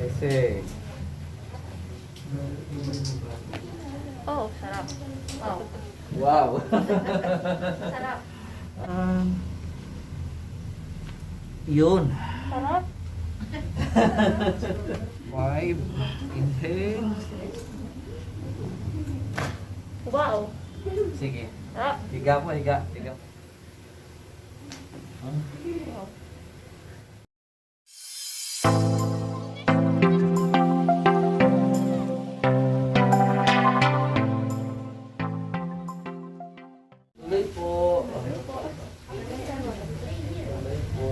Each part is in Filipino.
Ese. Oh, sarap. Oh, Wow. sarap. Yun. Sarap. 5. Inhale. Wow. Sige. Sarap. Higa mo, higa. Higa. Wow. Tuloy po. Tuloy po.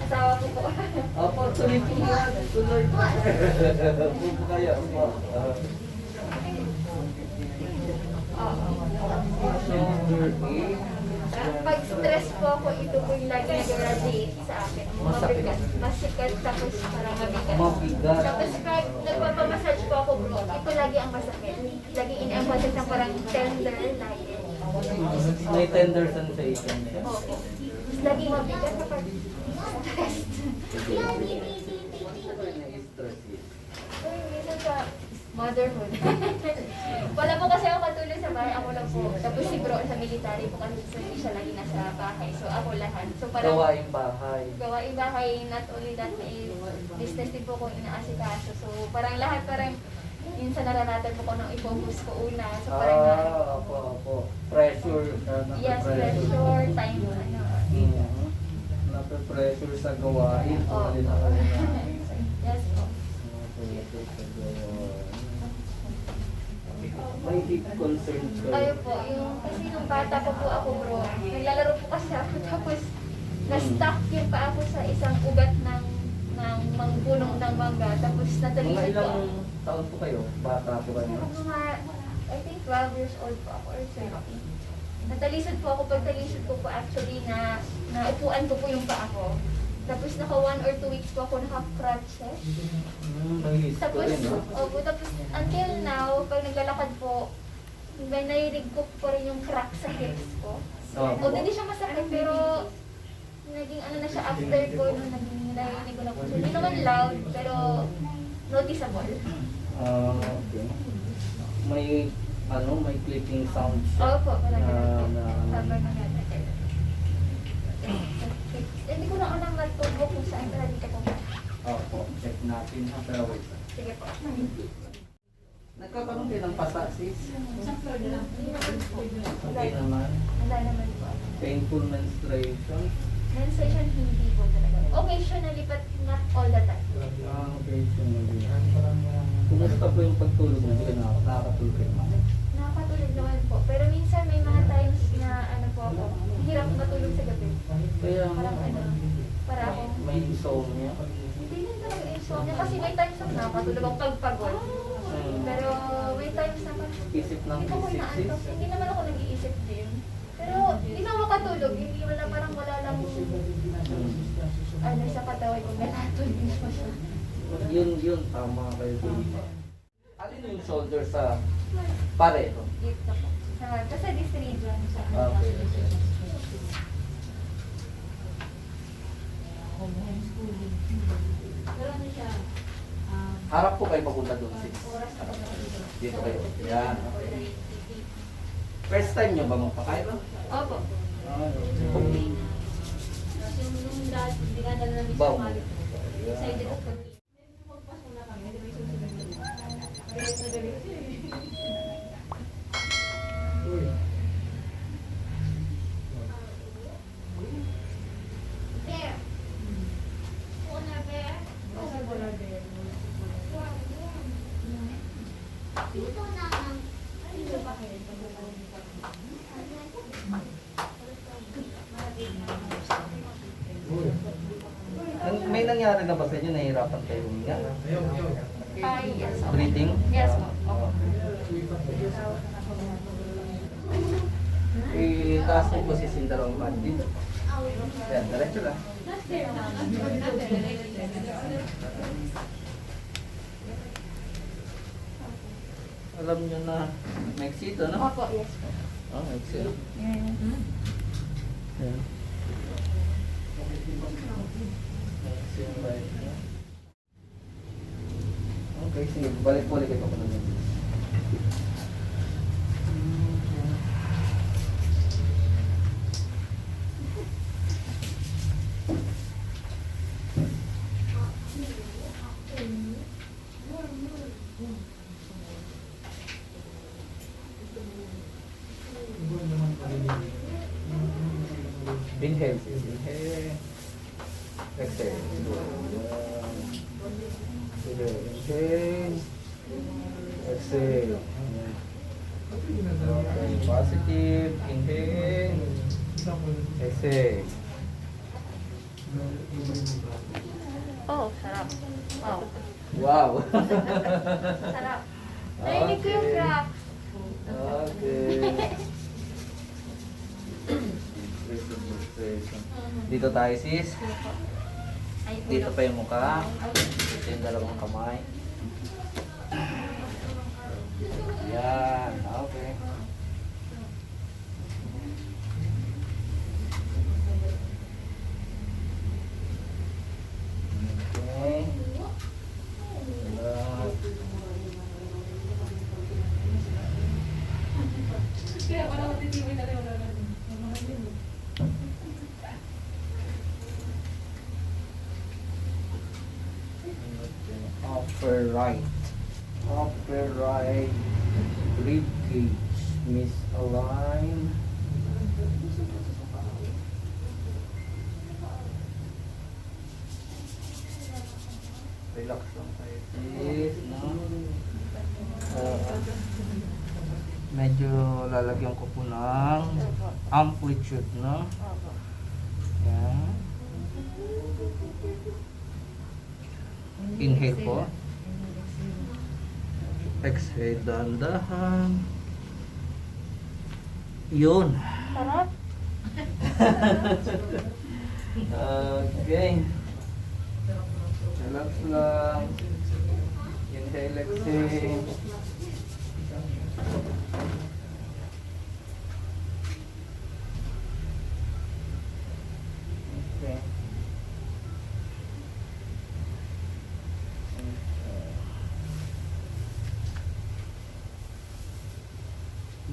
Asawa ko po. Opo, tuloy po yan. Tuloy po. Pupo kayo. Opo. Shoulder ache. Pag stress po ako, ito po yung lagi nag-radiate sa akin. Masakit. Masikat, tapos parang mabigat. Mabigat. Tapos pag nagpapamassage po ako bro, ito lagi ang masakit. Lagi in-emphasize ng parang tender, light. May tender sensation niya. Opo. Tapos lagi mabigat kapag stressed. Na-stress yun. Uy, minsan sa motherhood. Wala po kasi ako katulong sa bahay, ako lang po. Tapos si bro sa military po kasi hindi siya lagi nasa bahay. So ako lahat. So parang Gawaing bahay. gawaing bahay, not only that, may business din po kong inaasikaso. So parang lahat parang minsan naranasan po ko nung i-focus ko una. So parang Opo. Pressure. yes, pressure, time, ano. Nape-pressure sa gawain. Oh. Yes po. May hip concern ka. Ayun po, yung, kasi nung bata pa po ako bro, naglalaro po kasi ako tapos na-stuck yung pa ako sa isang ugat ng punong ng mangga tapos Mga natalisod po ako. ilang taon po kayo? Bata po kayo? Mga, I think 12 years old po ako or 13. Natalisod po ako, pagtalisod ko po actually na naupuan ko po yung pa ako. Tapos naka 1 or 2 weeks po ako naka-crutches. May Tapos, history, no? opo, tapos until now, pag naglalakad po, may narinig ko po rin yung crack sa hips ko. Opo. Although hindi siya masakit, pero naging ano na siya after ko, nung naging narinig ko na po. So, hindi naman loud, pero noticeable. Okay. May may clicking sound siya. Opo, parang ganun po. na- Habang naglalakad. Hindi ko na alam matubok kung saan, pero dito po. Opo, check natin ha. Pero wait lang. Sige po. Nagkakaroon din ng pasa, sis. Isang floor na lang. Okay naman. Wala naman po. Painful menstruation. Menstruation hindi po talaga. Occasionally, but not all the time. Okay, kumusta po yung pagtulog mo? Hindi ka nakakatulog kayo, ma'am? Nakakatulog naman po. Pero minsan may mga times na ano po ako, hirap matulog sa gabi. Kaya Parang ano, para ako, may insomnia. hindi din talaga insomnia. Kasi may times na nakakatulog ako pagpagod. Pero may times na Isip ng hindi ko ko inaantok. Hindi naman ako nag-iisip din. Pero hindi na makatulog. Hindi wala, parang wala lang ano sa katawan ko. Melatonin po siya. Yun, tama kayo. Alin yung shoulder sa pareho? Dito po. Kasi this region sa Okay. Pero ano siya, Harap po kayo papunta doon, sis. oras pa ako Dito kayo. Yan. First time nyo ba magpakairo? Opo. Yung dati, hindi nga dala namin sa Baw. mali. Yan. Excited ako. Magpasok na kami, hindi may susunod. Galit na galit. There. Polar bear. Polar bear. Dito na ang dito pa kayo. May nangyari na ba sa inyo? Nahihirapan kayo huminga? Yes. Breathing? Yes, po. Opo. Itaas mo po si Cinderong pad dito. Yan, diretso lang. Alam nyo na Mexico, no? Opo, yes po. Oh, Mexico. Yan. Mexico right here. Okay, sige. Balik-balik ito ko naman. Inhale, sis. Inhale. Exhale. Inhale. Exhale. Okay, positive. Inhale. Exhale. Oh, sarap. Wow. Wow. Sarap. Narinig ko yung crack. Okay. Dito tayo, sis. Ay, Dito ulo. pa yung mukha. Dito yung dalawang kamay. Yan. Okay. Okay. Relax. Kaya ako naman titiwin na rin wala na. Upper right. Upper right. Rib cage. Misalign. Relax lang tayo. Sis, no? Medyo lalagyan ko po ng amplitude, no? Opo. Yan. Inhale po. Exhale, dahan-dahan. Yun. Sarap. Okay. Relax lang. Inhale, exhale. Okay.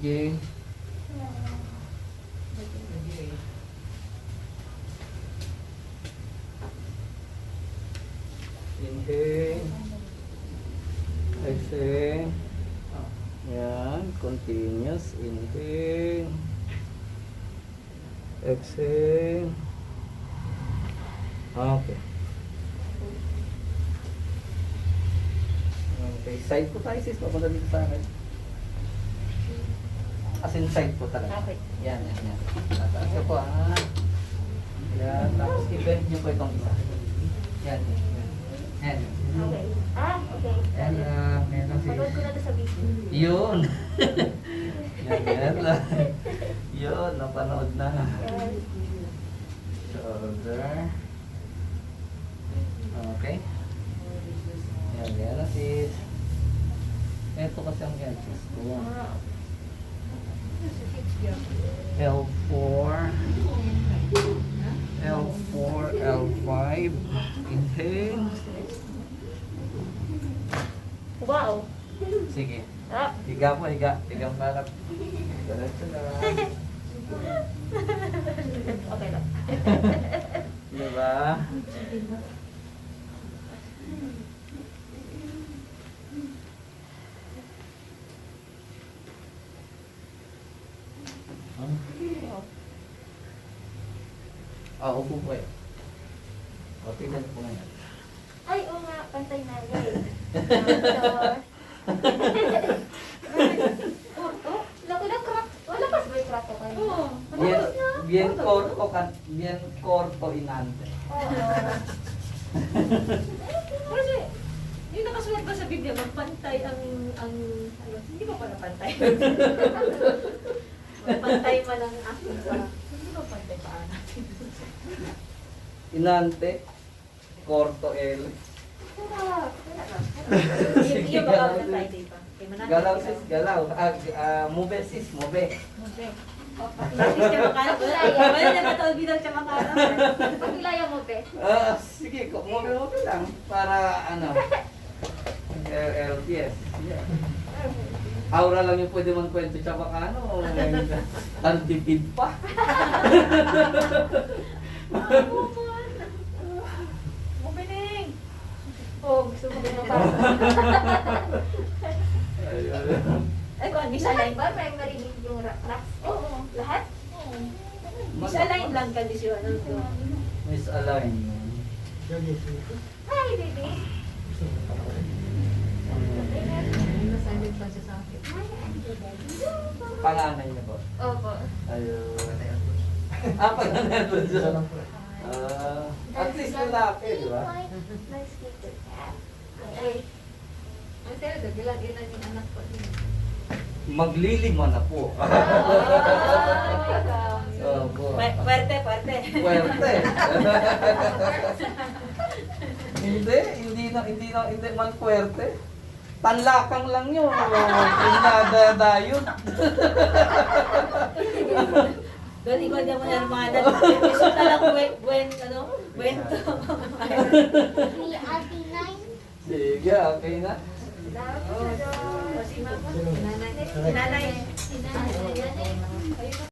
Okay. Inhale. Exhale. Yan. Continuous. Inhale. Exhale. Okay. Okay. Side po tayo, sis. Papunta dito sa akin. As in side po talaga. Okay. Yan, yan, yan. Tataas ka po, ha? Yan. Tapos i-bend niyo po itong isa. Yan, yan. Yan. Okay. Okay. Yan, meron sis. Pagod ko na to sa video. Yun. Yan, yan lang. Yun, napanood na. Yes. Shoulder. Okay. Yan, yan na sis. Ito kasi ang elbows ko. Ah. L4. L4, L5. Inhale. Wow. Sige. Sarap. Higa po, higa. Higang parap. Diretso lang. Okay lang. Diba? Upo po eh. O, tingnan po ngayon. Ay, oo nga. Pantay na. Yay. Oh, laki na crack. Wala pa ba yung crack ko kayo? Oo. Bien corto, bien corto inante. Oo. Kasi, yung nakasulat ba sa Biblia, magpantay ang hindi ba pala pantay? Magpantay man ang aking sa, hindi ba pantay pa natin? Inante, corto L. Sarap. Yung baka na Friday pa. Kay manatay Galaw ka. sis, galaw. Move sis, move. Okay. Bakit siya makala? Wala niya katawag bilang siya makala. Pagilaya mo, be. Sige, move lang. Para ano. LPS. Yeah. Aura lang yung pwede man kwento siya baka ano, antipid pa. Opening! Oh, gusto mo din pa. Ay, kung Isa misalign ba? May marinig yung racks? Oo. Lahat? Oo. Misalign lang kondisyon. Ano to? Misalign. Hi, baby. Nasalit pa siya sa akin. Panganay niya po. Opo. Ayun. Panganay po siya. At least lalaki, di ba? Nice little cat. Ay. Ang sa'yo, dagilan yun yung anak ko. Maglilima na po. Opo. Puerte. Puwerte. Hindi man puwerte. Tanlakang lang yun. Pinadadayod. Doon, ikaw niya mo na hermanan. Isot na lang buwento. Ni Ate Nine. Sige, okay na. Dapat na doon. Si mama, si nanay. Si nanay. Si Nanay.